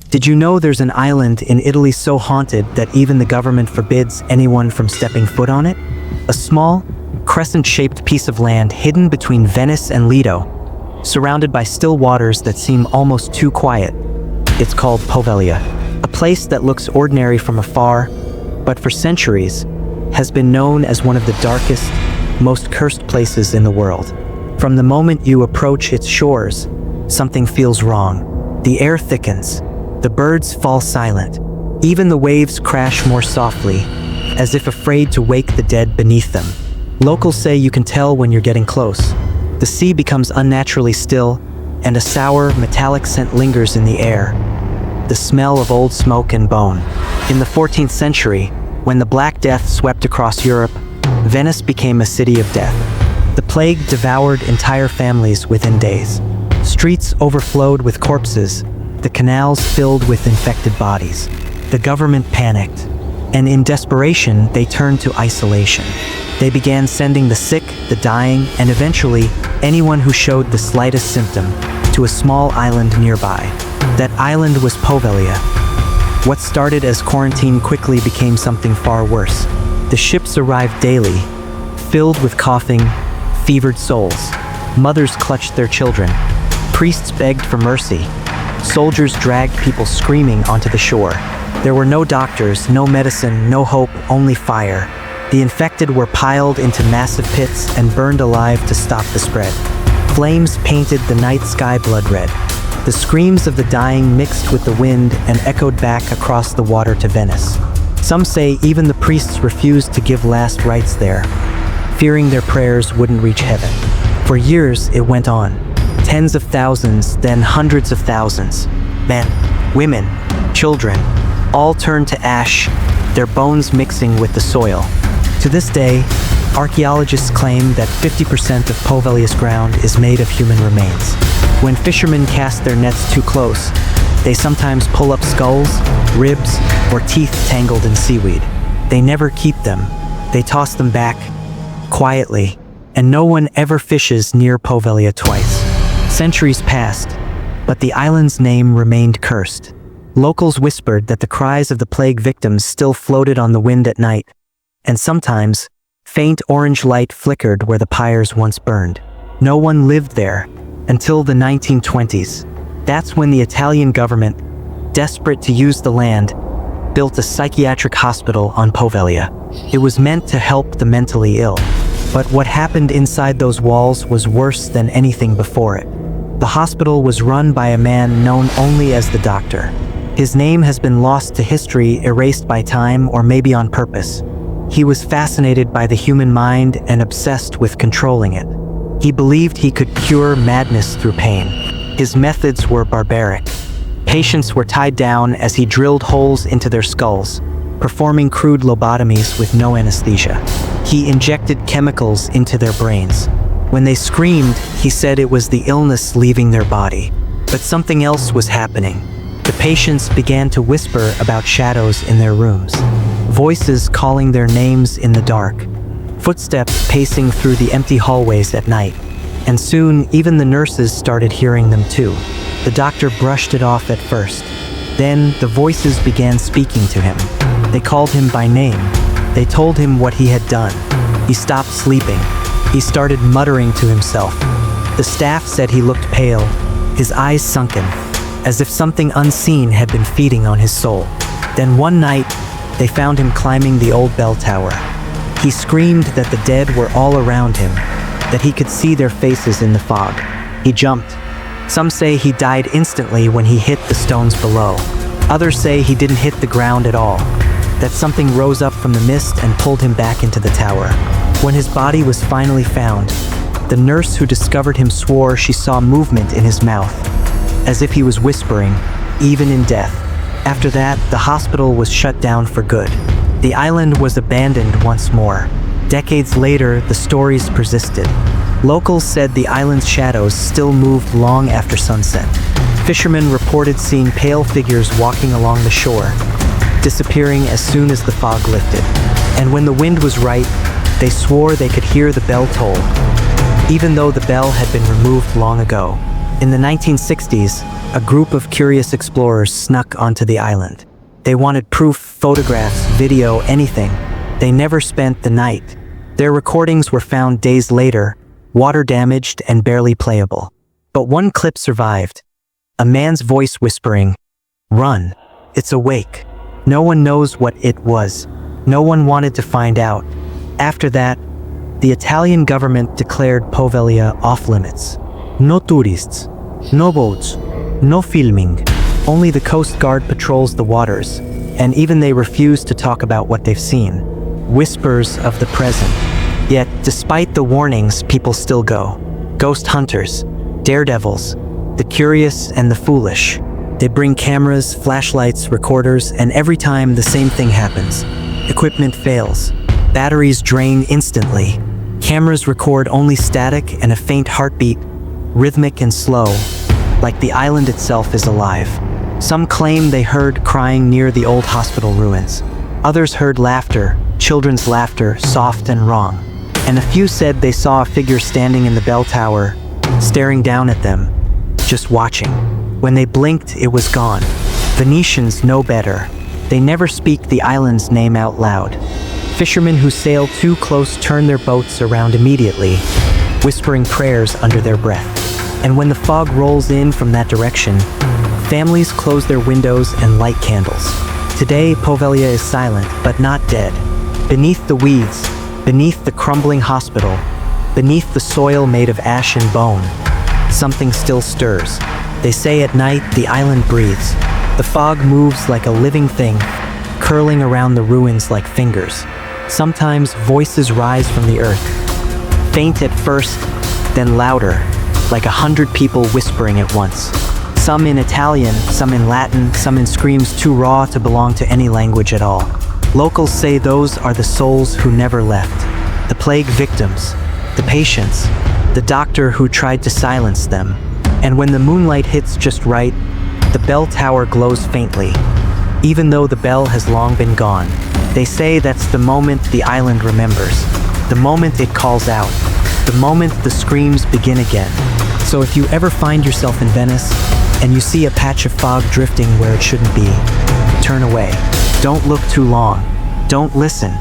Did you know there's an island in Italy so haunted that even the government forbids anyone from stepping foot on it? A small, crescent-shaped piece of land hidden between Venice and Lido, surrounded by still waters that seem almost too quiet. It's called Poveglia, a place that looks ordinary from afar, but for centuries has been known as one of the darkest, most cursed places in the world. From the moment you approach its shores, something feels wrong. The air thickens, the birds fall silent, even the waves crash more softly, as if afraid to wake the dead beneath them. Locals say you can tell when you're getting close. The sea becomes unnaturally still, and a sour, metallic scent lingers in the air, the smell of old smoke and bone. In the 14th century, when the Black Death swept across Europe, Venice became a city of death. The plague devoured entire families within days. Streets overflowed with corpses, the canals filled with infected bodies. The government panicked, and in desperation, they turned to isolation. They began sending the sick, the dying, and eventually, anyone who showed the slightest symptom to a small island nearby. That island was Poveglia. What started as quarantine quickly became something far worse. The ships arrived daily, filled with coughing, fevered souls. Mothers clutched their children. Priests begged for mercy. Soldiers dragged people screaming onto the shore. There were no doctors, no medicine, no hope, only fire. The infected were piled into massive pits and burned alive to stop the spread. Flames painted the night sky blood red. The screams of the dying mixed with the wind and echoed back across the water to Venice. Some say even the priests refused to give last rites there, fearing their prayers wouldn't reach heaven. For years, it went on. Tens of thousands, then hundreds of thousands. Men, women, children, all turned to ash, their bones mixing with the soil. To this day, archaeologists claim that 50% of Poveglia's ground is made of human remains. When fishermen cast their nets too close, they sometimes pull up skulls, ribs, or teeth tangled in seaweed. They never keep them. They toss them back, quietly, and no one ever fishes near Poveglia twice. Centuries passed, but the island's name remained cursed. Locals whispered that the cries of the plague victims still floated on the wind at night, and sometimes, faint orange light flickered where the pyres once burned. No one lived there until the 1920s. That's when the Italian government, desperate to use the land, built a psychiatric hospital on Poveglia. It was meant to help the mentally ill, but what happened inside those walls was worse than anything before it. The hospital was run by a man known only as the Doctor. His name has been lost to history, erased by time, or maybe on purpose. He was fascinated by the human mind and obsessed with controlling it. He believed he could cure madness through pain. His methods were barbaric. Patients were tied down as he drilled holes into their skulls, performing crude lobotomies with no anesthesia. He injected chemicals into their brains. When they screamed, he said it was the illness leaving their body. But something else was happening. The patients began to whisper about shadows in their rooms, voices calling their names in the dark, footsteps pacing through the empty hallways at night. And soon, even the nurses started hearing them too. The doctor brushed it off at first. Then, the voices began speaking to him. They called him by name. They told him what he had done. He stopped sleeping. He started muttering to himself. The staff said he looked pale, his eyes sunken, as if something unseen had been feeding on his soul. Then one night, they found him climbing the old bell tower. He screamed that the dead were all around him, that he could see their faces in the fog. He jumped. Some say he died instantly when he hit the stones below. Others say he didn't hit the ground at all, that something rose up from the mist and pulled him back into the tower. When his body was finally found, the nurse who discovered him swore she saw movement in his mouth, as if he was whispering, even in death. After that, the hospital was shut down for good. The island was abandoned once more. Decades later, the stories persisted. Locals said the island's shadows still moved long after sunset. Fishermen reported seeing pale figures walking along the shore, disappearing as soon as the fog lifted. And when the wind was right, they swore they could hear the bell toll, even though the bell had been removed long ago. In the 1960s, a group of curious explorers snuck onto the island. They wanted proof, photographs, video, anything. They never spent the night. Their recordings were found days later, water damaged and barely playable. But one clip survived. A man's voice whispering, "Run, it's awake." No one knows what it was. No one wanted to find out. After that, the Italian government declared Poveglia off-limits. No tourists, no boats, no filming. Only the Coast Guard patrols the waters, and even they refuse to talk about what they've seen. Whispers of the present. Yet, despite the warnings, people still go. Ghost hunters, daredevils, the curious and the foolish. They bring cameras, flashlights, recorders, and every time the same thing happens. Equipment fails. Batteries drain instantly. Cameras record only static and a faint heartbeat, rhythmic and slow, like the island itself is alive. Some claim they heard crying near the old hospital ruins. Others heard laughter, children's laughter, soft and wrong. And a few said they saw a figure standing in the bell tower, staring down at them, just watching. When they blinked, it was gone. Venetians know better. They never speak the island's name out loud. Fishermen who sail too close turn their boats around immediately, whispering prayers under their breath. And when the fog rolls in from that direction, families close their windows and light candles. Today, Poveglia is silent, but not dead. Beneath the weeds, beneath the crumbling hospital, beneath the soil made of ash and bone, something still stirs. They say at night the island breathes. The fog moves like a living thing, curling around the ruins like fingers. Sometimes voices rise from the earth, faint at first, then louder, like 100 people whispering at once. Some in Italian, some in Latin, some in screams too raw to belong to any language at all. Locals say those are the souls who never left. The plague victims, the patients, the doctor who tried to silence them. And when the moonlight hits just right, the bell tower glows faintly. Even though the bell has long been gone, they say that's the moment the island remembers. The moment it calls out. The moment the screams begin again. So if you ever find yourself in Venice, and you see a patch of fog drifting where it shouldn't be, turn away. Don't look too long. Don't listen,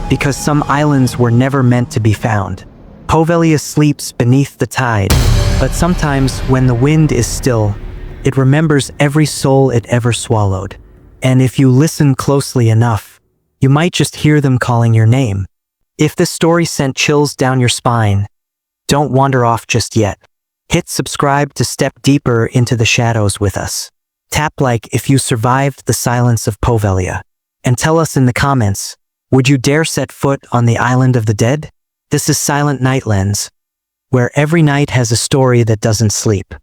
because some islands were never meant to be found. Poveglia sleeps beneath the tide, but sometimes when the wind is still, it remembers every soul it ever swallowed. And if you listen closely enough, you might just hear them calling your name. If this story sent chills down your spine, don't wander off just yet. Hit subscribe to step deeper into the shadows with us. Tap like if you survived the silence of Poveglia. And tell us in the comments, would you dare set foot on the island of the dead? This is Silent Night Lens, where every night has a story that doesn't sleep.